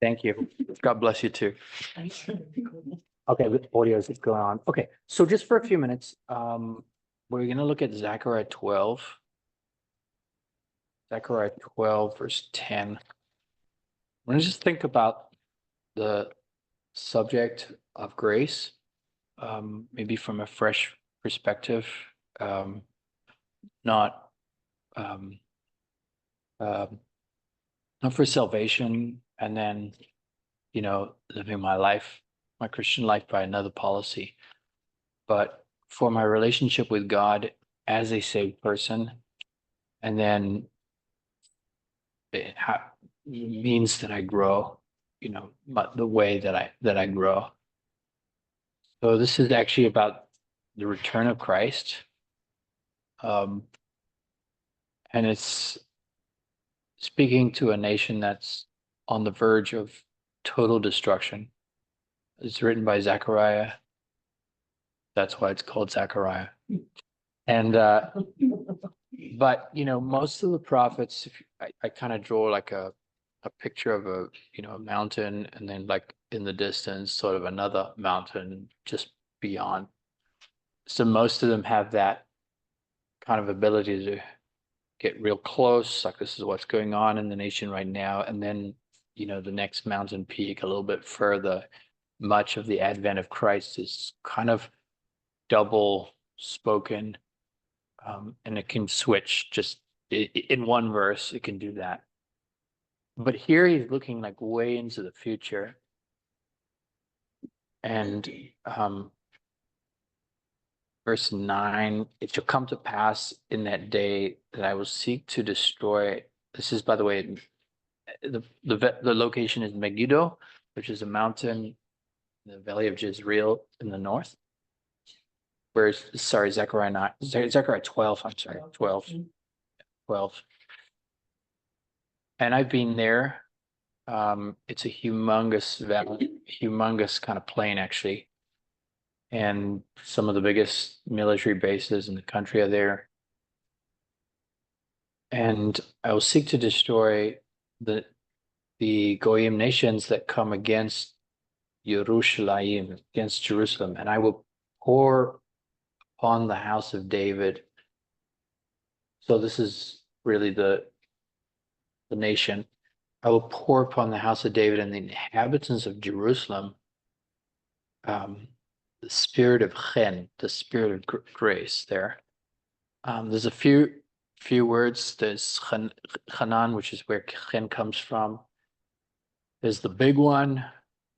Thank you. God bless you too. Okay, the audio is going on. Okay, so just for a few minutes, we're going to look at Zechariah 12. Zechariah 12, verse 10. I'm going to just think about the subject of grace, maybe from a fresh perspective, not not for salvation, and then, living my Christian life by another policy, but for my relationship with God as a saved person, and then it means that I grow, but the way that I grow. So this is actually about the return of Christ, and it's speaking to a nation that's on the verge of total destruction. It's written by Zechariah. That's why it's called Zechariah. And but most of the prophets, I kind of draw like a picture of a mountain, and then like in the distance sort of another mountain just beyond. So most of them have that kind of ability to get real close, like this is what's going on in the nation right now, and then the next mountain peak a little bit further. Much of the advent of Christ is kind of double spoken, and it can switch just in one verse. It can do that, but here he's looking like way into the future, and verse 9, it shall come to pass in that day that I will seek to destroy. This is, by the way, the location is Megiddo, which is a mountain in the valley of Jezreel in the north. Where's, sorry, Zechariah 12, I'm sorry, 12. And I've been there. It's a humongous valley, humongous kind of plain, actually. And some of the biggest military bases in the country are there. And I will seek to destroy the Goyim nations that come against Yerushalayim, against Jerusalem, and I will pour upon the house of David. So this is really the nation. I will pour upon the house of David and the inhabitants of Jerusalem the spirit of Chen, the spirit of grace there. There's a few words. There's Hanan, which is where Chen comes from. There's the big one,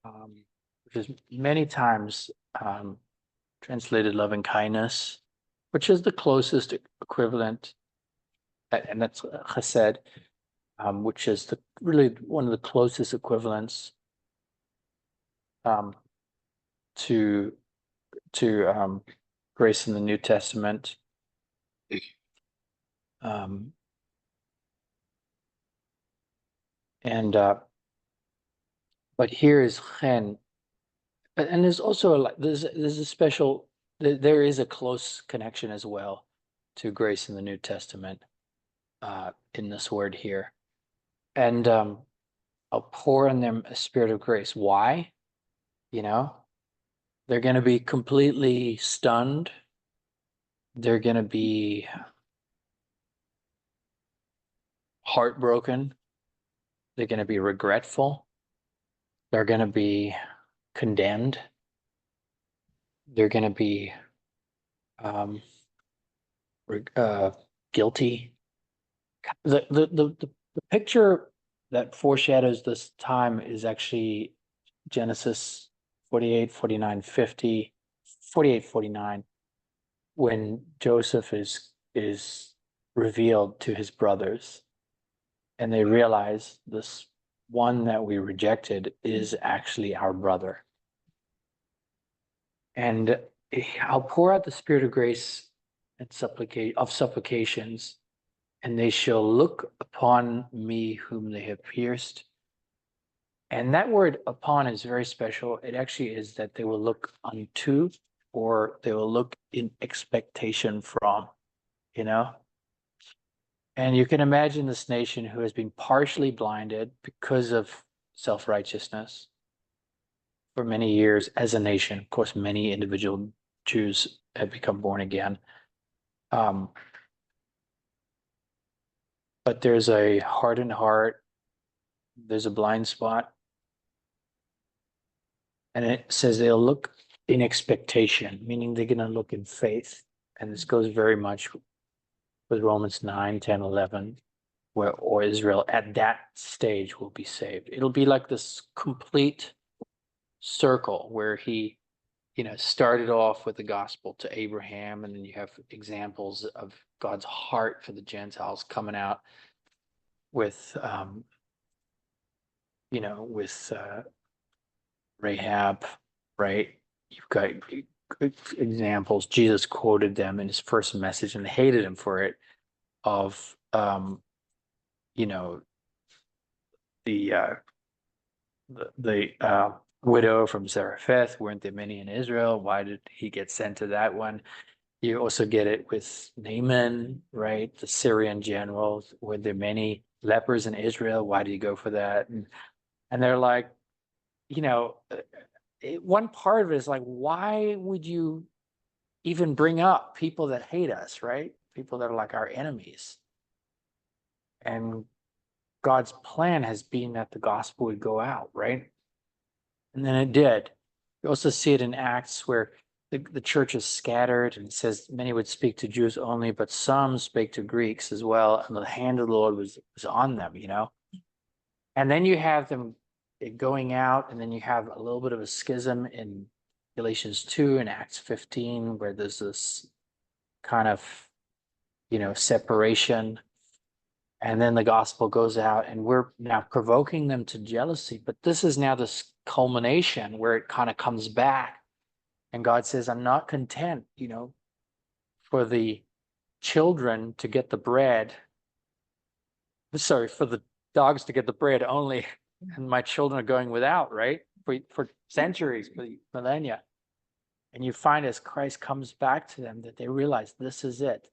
which is many times translated loving kindness, which is the closest equivalent, and that's chesed, which is really one of the closest equivalents to grace in the New Testament. But here is Chen, and there's also there's a special, there is a close connection as well to grace in the New Testament in this word here. And I'll pour on them a spirit of grace. Why? They're going to be completely stunned. They're going to be heartbroken. They're going to be regretful. They're going to be condemned. They're going to be guilty. The picture that foreshadows this time is actually Genesis 48, 49, 50, 48, 49, when Joseph is revealed to his brothers, and they realize this one that we rejected is actually our brother. And I'll pour out the spirit of grace and supplications, and they shall look upon me whom they have pierced. And that word upon is very special. It actually is that they will look unto, or they will look in expectation from, And you can imagine this nation who has been partially blinded because of self-righteousness for many years as a nation. Of course, many individual Jews have become born again. Um, but there's a hardened heart, there's a blind spot, and it says they'll look in expectation, meaning they're going to look in faith. And this goes very much with Romans 9, 10, 11, where or Israel at that stage will be saved. It'll be like this complete circle where he, started off with the gospel to Abraham, and then you have examples of God's heart for the Gentiles coming out with, with Rahab, right? You've got examples. Jesus quoted them in his first message, and they hated him for it. Of you know, the widow from Zarephath. Weren't there many in Israel? Why did he get sent to that one? You also get it with Naaman, right? The Syrian general. Were there many lepers in Israel? Why did he go for that? And they're like, one part of it is like, why would you even bring up people that hate us, right? People that are like our enemies. And God's plan has been that the gospel would go out, right? And then it did. You also see it in Acts where the church is scattered, and it says many would speak to Jews only, but some spake to Greeks as well, and the hand of the Lord was on them, And then you have them going out, and then you have a little bit of a schism in Galatians 2 and Acts 15, where there's this kind of, separation. And then the gospel goes out, and we're now provoking them to jealousy. But this is now this culmination where it kind of comes back. And God says, I'm not content, for the children to get the bread. Sorry, for the dogs to get the bread only, and my children are going without, right? For centuries, for millennia. And you find as Christ comes back to them that they realize this is it.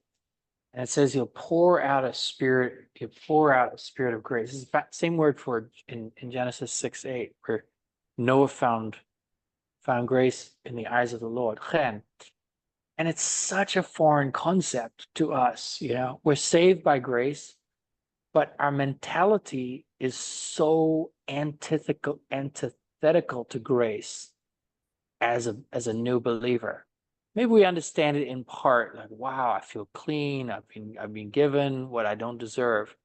And it says he'll pour out a spirit of grace. This is the same word for in Genesis 6:8, where Noah found grace in the eyes of the Lord. Chen. And it's such a foreign concept to us, We're saved by grace, but our mentality is so antithetical to grace as a new believer. Maybe we understand it in part, like, wow, I feel clean. I've been given what I don't deserve.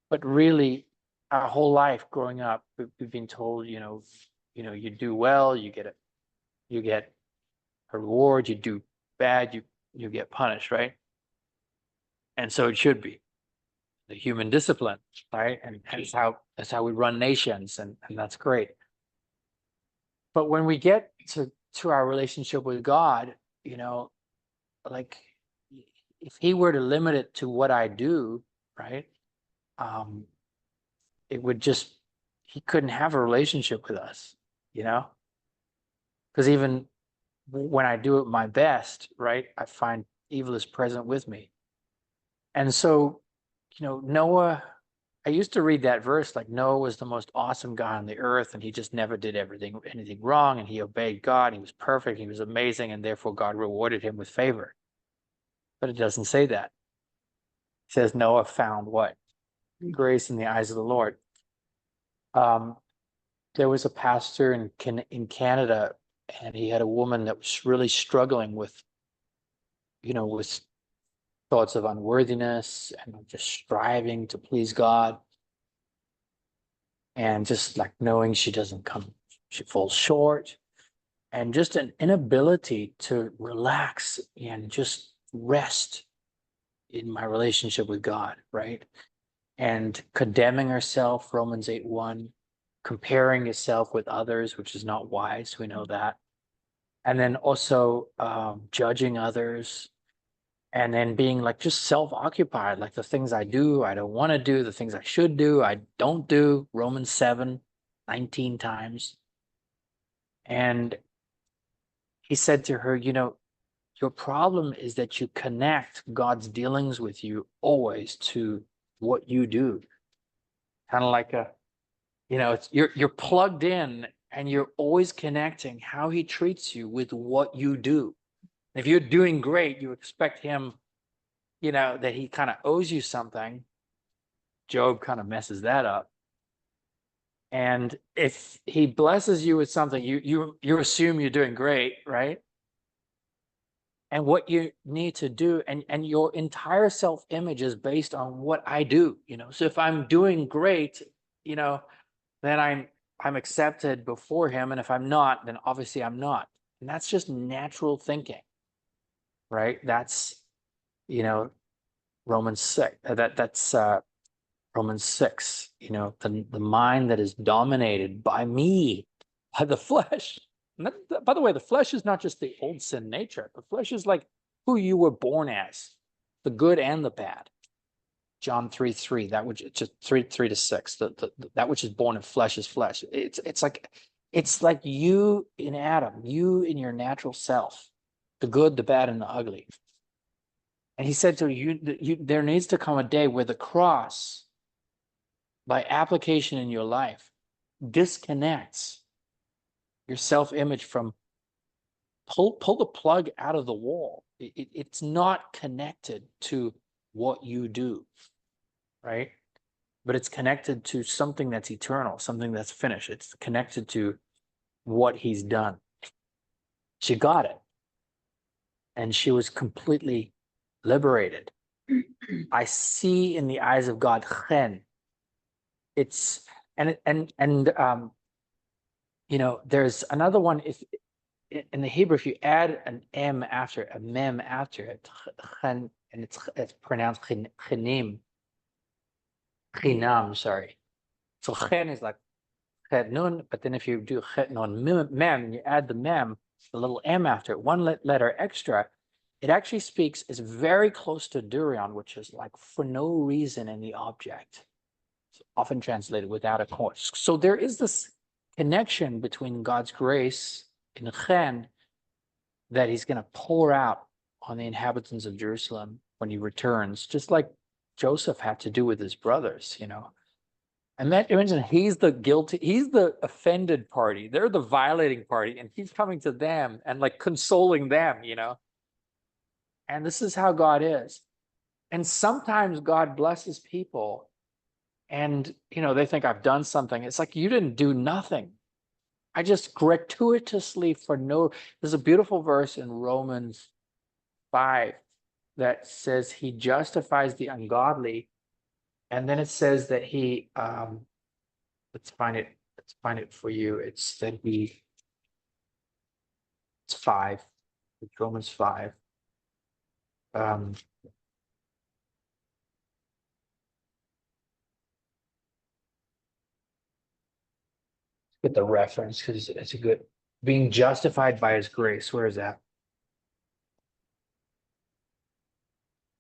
But really, our whole life growing up, we've been told, you do well, you get a reward. You do bad, you get punished, right? And so it should be the human discipline, right? And that's how we run nations, and that's great. But when we get to our relationship with God, like if he were to limit it to what I do, right? It would just, he couldn't have a relationship with us, because even when I do it my best, right, I find evil is present with me. And so, Noah, I used to read that verse like Noah was the most awesome guy on the earth, and he just never did anything wrong, and he obeyed God. He was perfect. He was amazing, and therefore God rewarded him with favor. But it doesn't say that. It says Noah found what? Grace in the eyes of the Lord. There was a pastor in Canada, and he had a woman that was really struggling with thoughts of unworthiness and just striving to please God, and just like knowing she falls short, and just an inability to relax and just rest in my relationship with God, right? And condemning herself, Romans 8:1, comparing yourself with others, which is not wise, we know that. And then also judging others, and then being like just self-occupied, like the things I do, I don't want to do, the things I should do, I don't do, Romans 7, 19 times. And he said to her, you're Your problem is that you connect God's dealings with you always to what you do. Kind of like you're plugged in and you're always connecting how he treats you with what you do. If you're doing great, you expect him, that he kind of owes you something. Job kind of messes that up. And if he blesses you with something, you assume you're doing great, right? And what you need to do, and your entire self-image is based on what I do, So if I'm doing great, then I'm accepted before him. And if I'm not, then obviously I'm not. And that's just natural thinking, right? That's, Romans 6. That's Romans 6, the mind that is dominated by me, by the flesh. And by the way, the flesh is not just the old sin nature. The flesh is like who you were born as, the good and the bad. John 3:3, that which just 3:3-6, that which is born of flesh is flesh. It's like you in Adam, you in your natural self, the good, the bad, and the ugly. And he said to you, there needs to come a day where the cross, by application in your life, disconnects your self-image from pull the plug out of the wall. It's not connected to what you do, right? But it's connected to something that's eternal, something that's finished. It's connected to what he's done. She got it. And she was completely liberated. I see in the eyes of God, Chen. It's there's another one. If in the Hebrew, if you add an m after a mem after it, Chen, and it's pronounced chinim, chinam. Sorry. So Chen is like Chet nun, but then if you do Chet nun mem, and you add the mem, the little m after it, one letter extra, it actually speaks is very close to durion, which is like for no reason in the object. It's often translated without a cause. So there is this connection between God's grace in Chen that he's going to pour out on the inhabitants of Jerusalem when he returns, just like Joseph had to do with his brothers, And imagine he's the guilty, he's the offended party. They're the violating party, and he's coming to them and like consoling them, And this is how God is. And sometimes God blesses people and, they think I've done something. It's like, you didn't do nothing. I just gratuitously there's a beautiful verse in Romans 5 that says he justifies the ungodly. And then it says that he, let's find it for you. It's 5. It's Romans 5. Get the reference because it's a good, being justified by his grace. Where is that?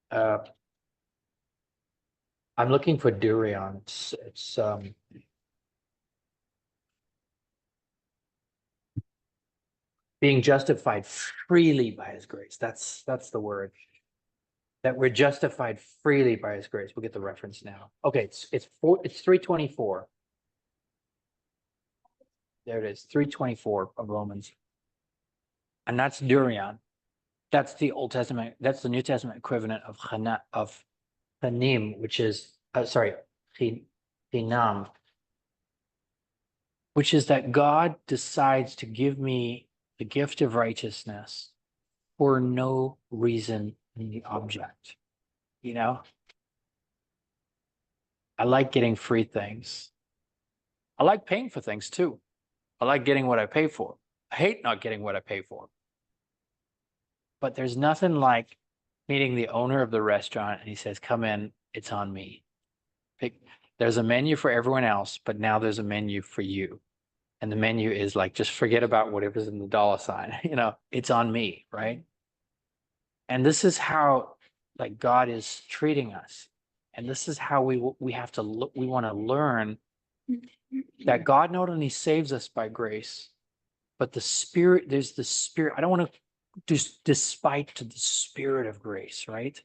I'm looking for durion. It's being justified freely by his grace. That's the word. That we're justified freely by his grace. We'll get the reference now. Okay, it's 3:24. There it is, 3:24 of Romans. And that's durion. That's the Old Testament, that's the New Testament equivalent of chanim, which is chinam, which is that God decides to give me the gift of righteousness for no reason in the object. I like getting free things. I like paying for things too. I like getting what I pay for. I hate not getting what I pay for. But there's nothing like meeting the owner of the restaurant and he says, come in, it's on me. There's a menu for everyone else, but now there's a menu for you. And the menu is like, just forget about whatever's in the dollar sign, it's on me, right? And this is how like God is treating us. And this is how we have to look, we want to learn that God not only saves us by grace, but there's the Spirit. I don't want to despite to the Spirit of grace, right?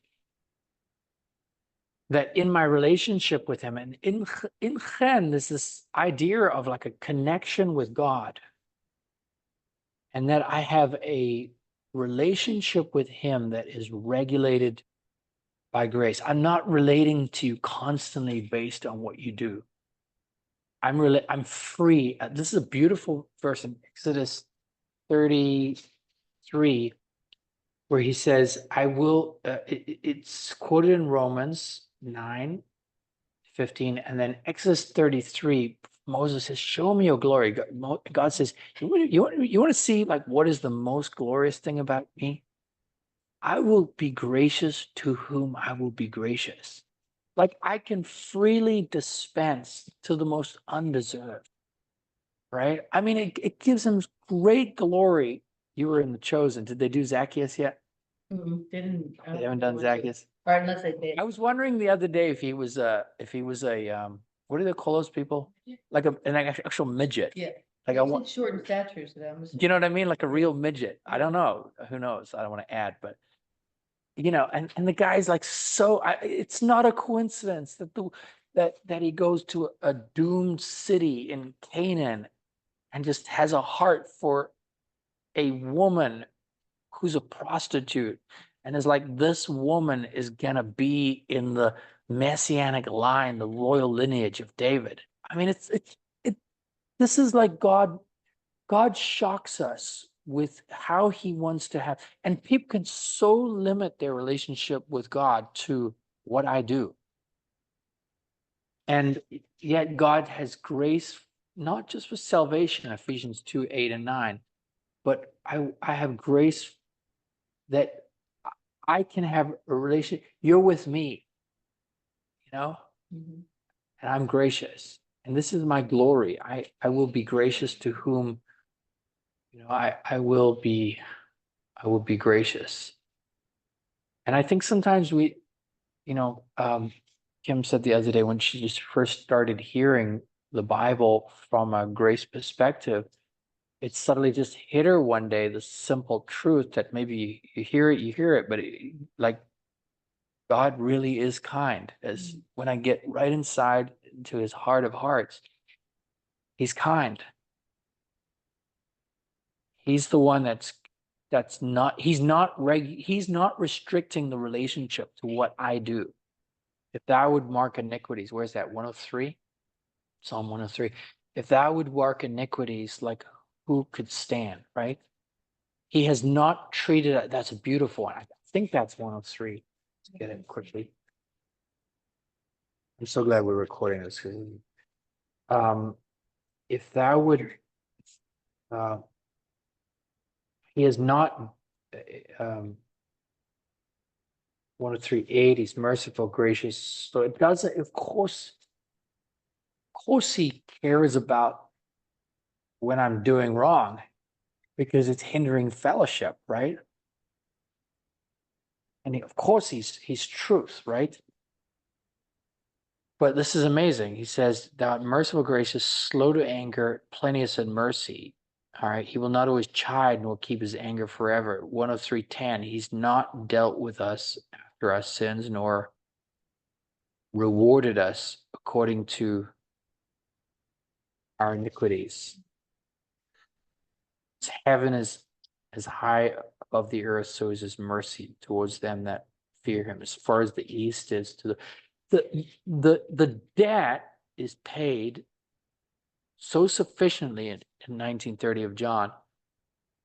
That in my relationship with him, and in Chen, there's this idea of like a connection with God, and that I have a relationship with him that is regulated by grace. I'm not relating to you constantly based on what you do. I'm free. This is a beautiful verse in Exodus 33, where he says, I will, it's quoted in Romans 9:15, and then Exodus 33, Moses says, show me your glory. God says, you want to see like what is the most glorious thing about me? I will be gracious to whom I will be gracious. Like I can freely dispense to the most undeserved, right? I mean, it gives him great glory. You were in The Chosen. Did they do Zacchaeus yet? Didn't. They haven't done Zacchaeus. Or unless they did. I was wondering the other day if he was a what do they call those people? Like an actual midget. Yeah. Like I want short in stature, so that was. you know what I mean? Like a real midget. I don't know. Who knows? I don't want to add, but you know, and the guy's like so. It's not a coincidence that he goes to a doomed city in Canaan and just has a heart for a woman who's a prostitute and is like, this woman is gonna be in the messianic line, the royal lineage of David. I mean, this is like God shocks us with how he wants to have, and people can so limit their relationship with God to what I do. And yet God has grace, not just for salvation, Ephesians 2:8 and 9, but I have grace that I can have a relationship. You're with me, you know, and I'm gracious. And this is my glory. I will be gracious to whom, you know, I will be gracious. And I think sometimes we, you know, Kim said the other day when she just first started hearing the Bible from a grace perspective, it suddenly just hit her one day, the simple truth that maybe you hear it, but like God really is kind. As when I get right inside into his heart of hearts, he's kind. He's the one he's not restricting the relationship to what I do. If thou would mark iniquities, where's that? 103? Psalm 103. If thou would work iniquities, like who could stand, right? He has not treated it. That's a beautiful one. I think that's 103. Let's get it quickly. I'm so glad we're recording this. If thou would, he has not, 103:8, he's merciful, gracious. So it doesn't, of course he cares about when I'm doing wrong because it's hindering fellowship, right? And of course he's truth, right? But this is amazing. He says, thou art merciful, gracious, slow to anger, plenteous in mercy. All right. He will not always chide nor keep his anger forever. 103:10, he's not dealt with us after our sins nor rewarded us according to our iniquities. Heaven is as high above the earth, so is his mercy towards them that fear him. As far as the east is to the debt is paid so sufficiently in 1930 of John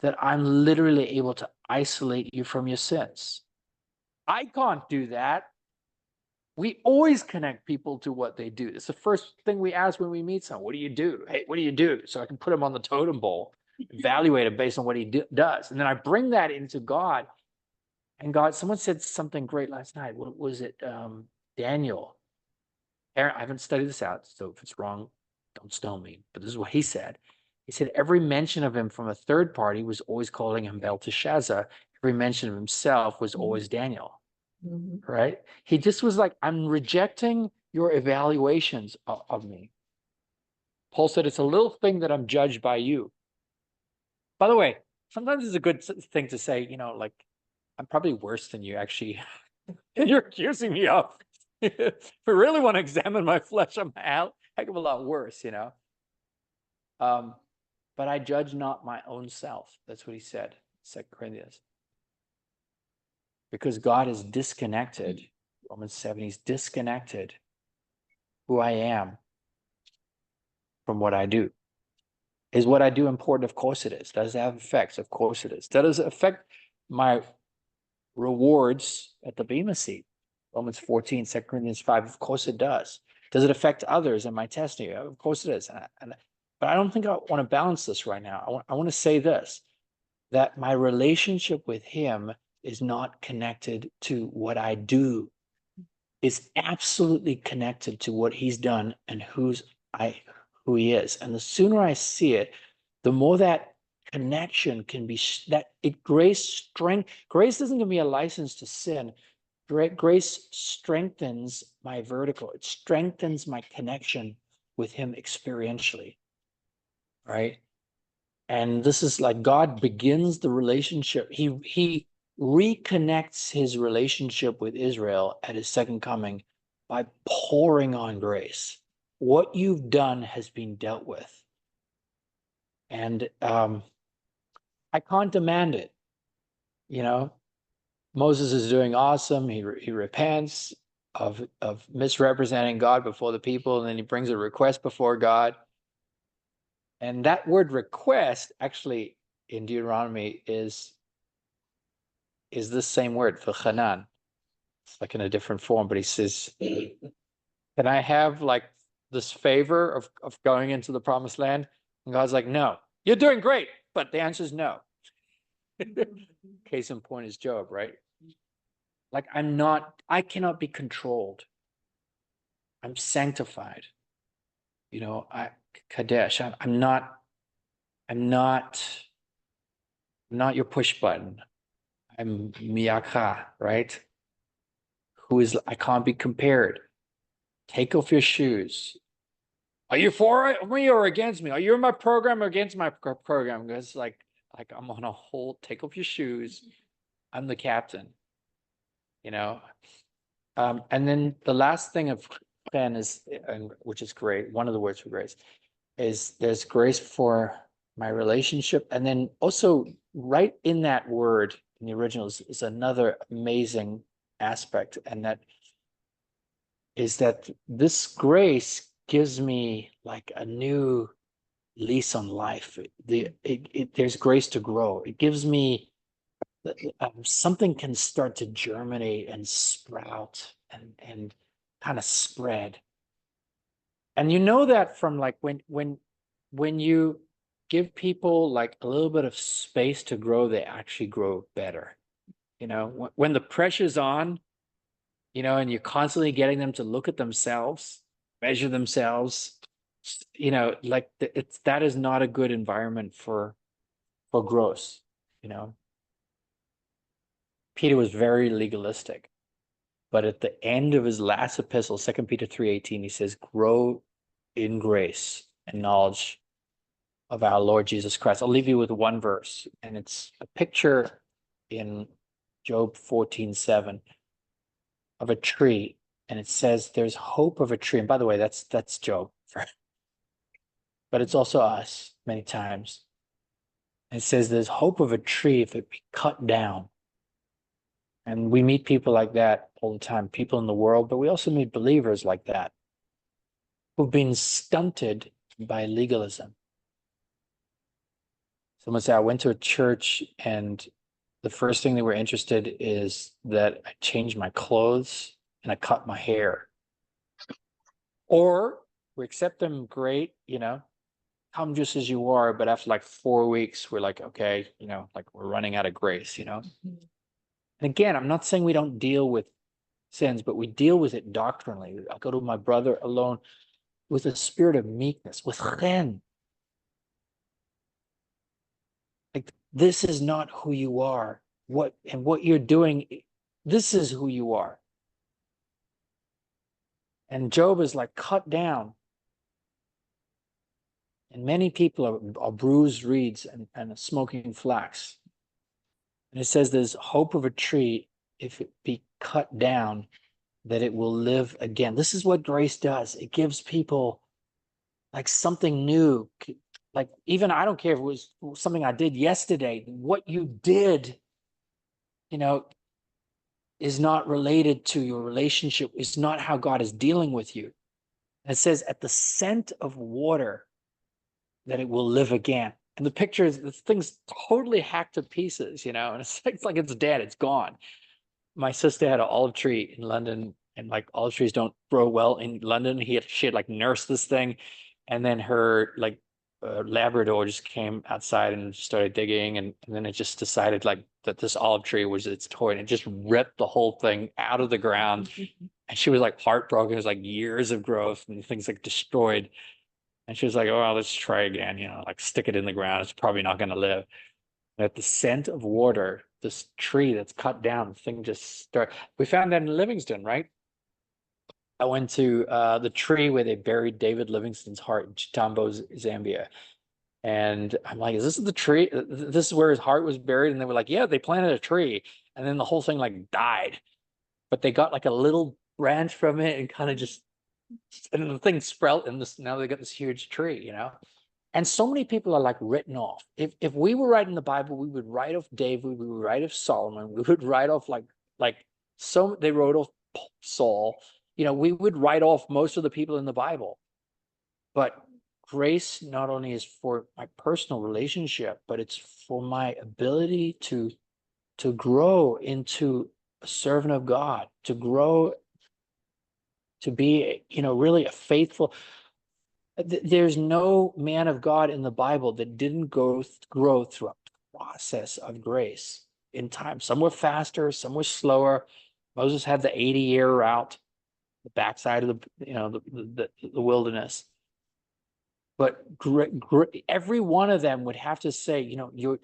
that I'm literally able to isolate you from your sins. I can't do that. We always connect people to what they do. It's the first thing we ask when we meet someone. What do you do? Hey, what do you do? So I can put him on the totem pole, evaluate him based on what he does. And then I bring that into God. And God, someone said something great last night. What was it? Daniel. Aaron, I haven't studied this out, so if it's wrong, don't stone me. But this is what he said. He said every mention of him from a third party was always calling him Belteshazzar. Every mention of himself was always Daniel. Right? He just was like, I'm rejecting your evaluations of me. Paul said, it's a little thing that I'm judged by you. By the way, sometimes it's a good thing to say, you know, like, I'm probably worse than you actually. You're accusing me of. If we really want to examine my flesh, I'm a heck of a lot worse, you know. But I judge not my own self. That's what he said, 2 Corinthians. Because God is disconnected, Romans 7, he's disconnected who I am from what I do. Is what I do important? Of course it is. Does it have effects? Of course it is. Does it affect my rewards at the Bema seat? Romans 14, 2 Corinthians 5, of course it does. Does it affect others in my testing? Of course it is. But I don't think I want to balance this right now. I want to say this, that my relationship with him is not connected to what I do. It's absolutely connected to what he's done and who he is. And the sooner I see it, the more that connection can be, grace doesn't give me a license to sin. Grace strengthens my vertical. It strengthens my connection with him experientially, right? And this is like God begins the relationship. He reconnects his relationship with Israel at his second coming by pouring on grace. What you've done has been dealt with. And I can't demand it. You know, Moses is doing awesome. He repents of misrepresenting God before the people, and then he brings a request before God. And that word request actually in Deuteronomy is this same word for Hanan. It's like in a different form, but he says, can I have like this favor of going into the promised land? And God's like, no, you're doing great. But the answer is no. Case in point is Job, right? Like I cannot be controlled. I'm sanctified. You know, Kadesh, I'm not your push button. I'm Miyaka, right? I can't be compared. Take off your shoes. Are you for me or against me? Are you in my program or against my program? Because like I'm on a whole, take off your shoes. I'm the captain, you know? And then the last thing of Chen is, which is great, one of the words for grace, is there's grace for my relationship. And then also right in that word in the original is another amazing aspect. And that is that this grace gives me like a new lease on life. There's grace to grow. It gives me something can start to germinate and sprout and kind of spread. And you know that from like when you give people like a little bit of space to grow, they actually grow better. You know, when the pressure's on, you know, and you're constantly getting them to look at themselves, measure themselves, you know, like that is not a good environment for growth, you know. Peter was very legalistic, but at the end of his last epistle, 2 Peter 3:18, he says, grow in grace and knowledge of our Lord Jesus Christ. I'll leave you with one verse, and it's a picture in Job 14:7 of a tree, and it says there's hope of a tree. And by the way, that's Job, but it's also us many times. And it says there's hope of a tree if it be cut down. And we meet people like that all the time, people in the world, but we also meet believers like that who've been stunted by legalism. Someone said, I went to a church and the first thing they were interested is that I changed my clothes and I cut my hair. Or we accept them, great, you know, come just as you are, but after like 4 weeks, we're like, okay, you know, like we're running out of grace, you know. And again, I'm not saying we don't deal with sins, but we deal with it doctrinally. I go to my brother alone with a spirit of meekness, with Chen. Like, this is not who you are. What you're doing, this is who you are. And Job is like cut down. And many people are bruised reeds and smoking flax. And it says there's hope of a tree if it be cut down, that it will live again. This is what grace does. It gives people like something new. Like even I don't care if it was something I did yesterday. What you did, you know, is not related to your relationship. It's not how God is dealing with you. And it says at the scent of water that it will live again. And the picture is this thing's totally hacked to pieces, you know, and it's like it's dead, it's gone. My sister had an olive tree in London, and like olive trees don't grow well in London. She had like nursed this thing, and then her like Labrador just came outside and started digging, and then it just decided like that this olive tree was its toy, and it just ripped the whole thing out of the ground. And she was like heartbroken. It was like years of growth, and things like destroyed. And she was like, "Oh, well, let's try again. You know, like stick it in the ground. It's probably not going to live." At the scent of water, this tree that's cut down, the thing just start. We found that in Livingston, right? I went to the tree where they buried David Livingstone's heart in Chitambo, Zambia. And I'm like, is this the tree? This is where his heart was buried? And they were like, yeah, they planted a tree. And then the whole thing like died. But they got like a little branch from it and kind of just, and the thing sprouted, and this now they got this huge tree, you know? And so many people are like written off. If we were writing the Bible, we would write off David, we would write off Solomon, we would write off like so they wrote off Saul. You know, we would write off most of the people in the Bible. But grace not only is for my personal relationship, but it's for my ability to grow into a servant of God, to grow to be, you know, really a faithful. There's no man of God in the Bible that didn't grow through a process of grace in time. Some were faster, some were slower. Moses had the 80-year route, the backside of the, you know, the wilderness. But every one of them would have to say, you know,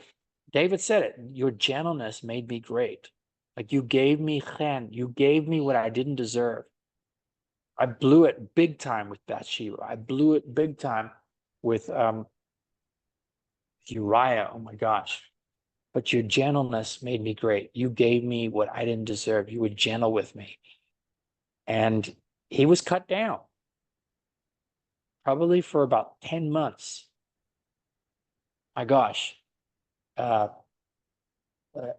David said it, your gentleness made me great. Like you gave me chen, you gave me what I didn't deserve. I blew it big time with Bathsheba. I blew it big time with Uriah. Oh my gosh. But your gentleness made me great. You gave me what I didn't deserve. You were gentle with me. And he was cut down probably for about 10 months. My gosh. Uh, uh,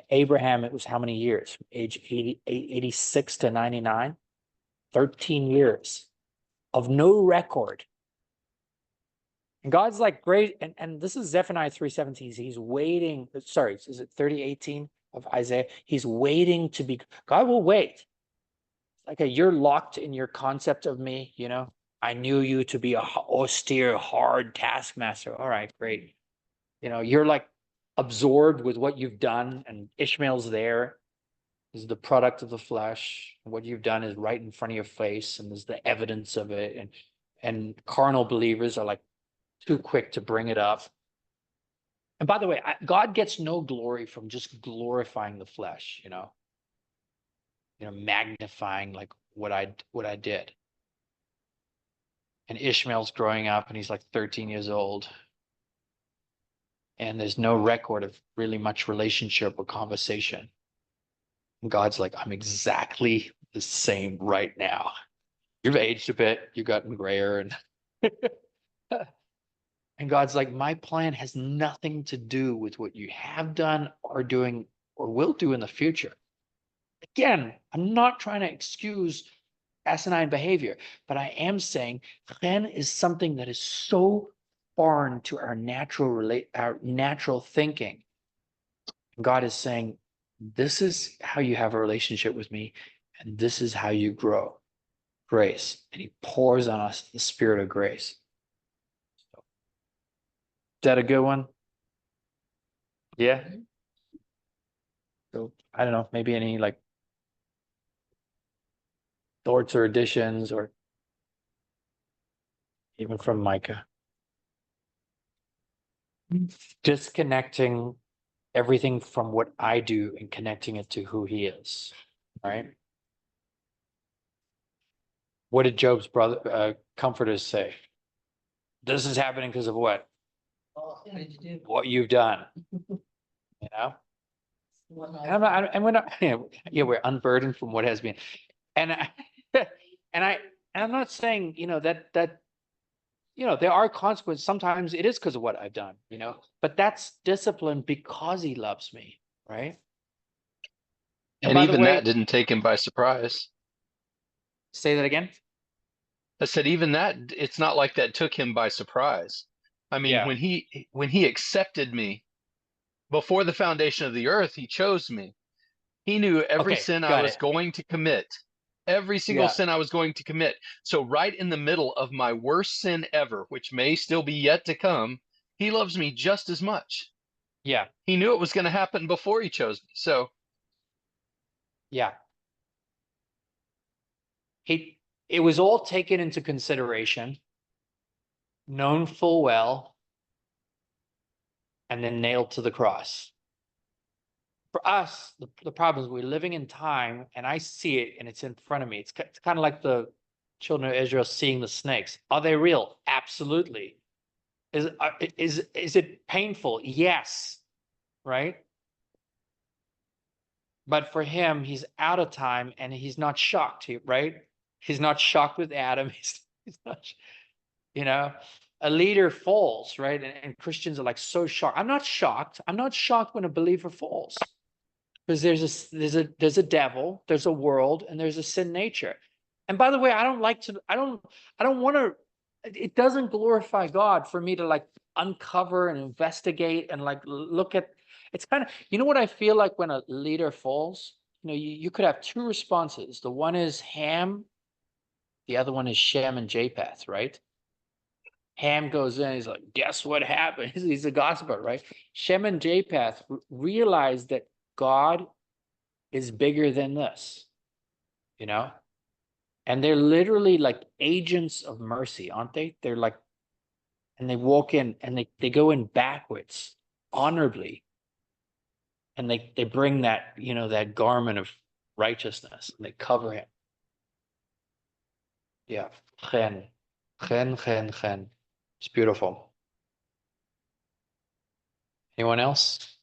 Abraham, it was how many years? Age 86 to 99? 13 years of no record. And God's like great, and this is Zephaniah 3:17. He's waiting. Sorry, is it 30:18 of Isaiah? He's waiting to be. God will wait. Like you're locked in your concept of me, you know. I knew you to be a austere, hard taskmaster. All right, great. You know, you're like absorbed with what you've done, and Ishmael's there. Is the product of the flesh. What you've done is right in front of your face, and there's the evidence of it. And carnal believers are like too quick to bring it up. And by the way, God gets no glory from just glorifying the flesh, you know, magnifying like what I did. And Ishmael's growing up, and he's like 13 years old. And there's no record of really much relationship or conversation. And God's like, I'm exactly the same right now. You've aged a bit, you've gotten grayer, and and God's like, my plan has nothing to do with what you have done or doing or will do in the future. Again, I'm not trying to excuse asinine behavior, but I am saying Chen is something that is so foreign to our natural thinking. God is saying, this is how you have a relationship with me, and this is how you grow. Grace. And he pours on us the spirit of grace. So, is that a good one? Yeah. So I don't know, maybe any like thoughts or additions, or even from Micah. Disconnecting everything from what I do and connecting it to who he is. Right? What did Job's brother comforters say? this is happening because of what? What did you do? What you've done, you know? And I'm not, and we're not, yeah, we're unburdened from what has been. And I, and I, and I'm not saying, that, there are consequences. Sometimes it is because of what I've done, but that's discipline because he loves me, right? And And by the even that way, didn't take him by surprise. say that again. I said, even that, it's not like that took him by surprise. I mean, Yeah. when he accepted me before the foundation of the earth, he chose me. He knew every Okay. sin I Got was it. going to commit, every single Yeah. sin I was going to commit. So right in the middle of my worst sin ever, which may still be yet to come, he loves me just as much. Yeah. He knew it was going to happen before he chose me. So Yeah. It was all taken into consideration, known full well, and then nailed to the cross. For us, the problem is we're living in time, and I see it, and it's in front of me. It's kind of like the children of Israel seeing the snakes. Are they real? Absolutely. Is it painful? Yes. Right. But for him, he's out of time, and he's not shocked. Right? He's not shocked with Adam. He's not. A leader falls, right? And Christians are like so shocked. I'm not shocked. I'm not shocked when a believer falls. Because there's a devil, there's a world, and there's a sin nature. And by the way, I don't want to, it doesn't glorify God for me to like uncover and investigate and like look at. It's kind of, what I feel like when a leader falls. You could have two responses. The one is Ham, the other one is Shem and Japheth, right? Ham goes in, he's like, guess what happened? He's a gossiper, right? Shem and Japheth realize that God is bigger than this, you know? And they're literally like agents of mercy, aren't they? They're like, and they walk in and they go in backwards, honorably. And they bring that, that garment of righteousness, and they cover him. Yeah. Chen. Chen. It's beautiful. Anyone else?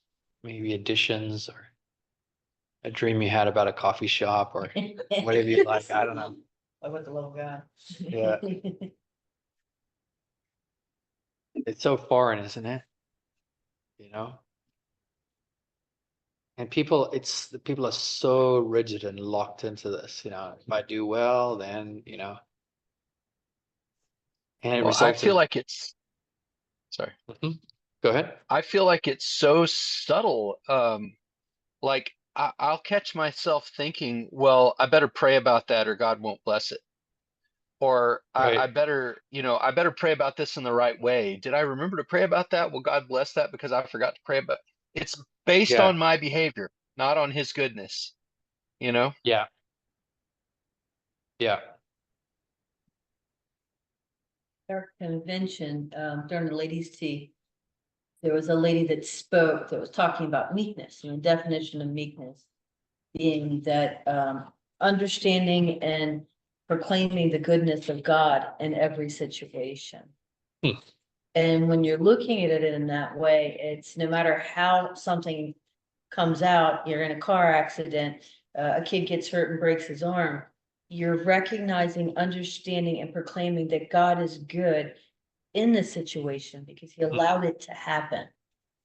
Maybe additions or a dream you had about a coffee shop or whatever you like. I don't know. About the love of God. Yeah. It's so foreign, isn't it? And people are so rigid and locked into this, if I do well, then, and it well, I results feel in, like it's sorry. Mhm. Go ahead. I feel like it's so subtle. Like I'll catch myself thinking, well, I better pray about that or God won't bless it. Or I Right. better, I better pray about this in the right way. Did I remember to pray about that? Will God bless that because I forgot to pray about it? It's based Yeah. on my behavior, not on his goodness, you know? Yeah. Yeah. Our convention, during the ladies' tea, there was a lady that spoke that was talking about meekness, definition of meekness being that understanding and proclaiming the goodness of God in every situation. Hmm. And when you're looking at it in that way, it's no matter how something comes out, you're in a car accident, a kid gets hurt and breaks his arm. You're recognizing, understanding, and proclaiming that God is good in the situation because he allowed it to happen.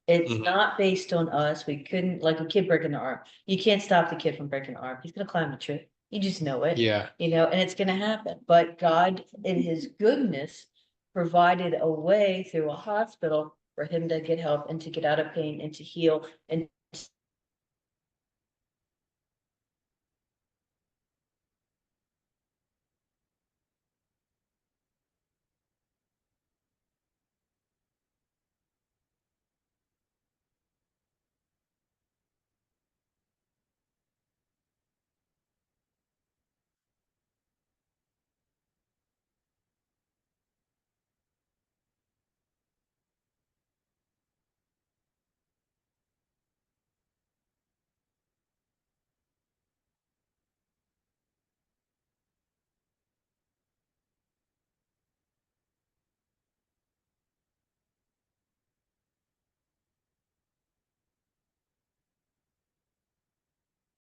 It's Mhm. not based on us. We couldn't, like a kid breaking the arm. You can't stop the kid from breaking the arm. He's gonna climb the tree. You just know it. Yeah. And it's gonna happen. But God, in his goodness, provided a way through a hospital for him to get help and to get out of pain and to heal and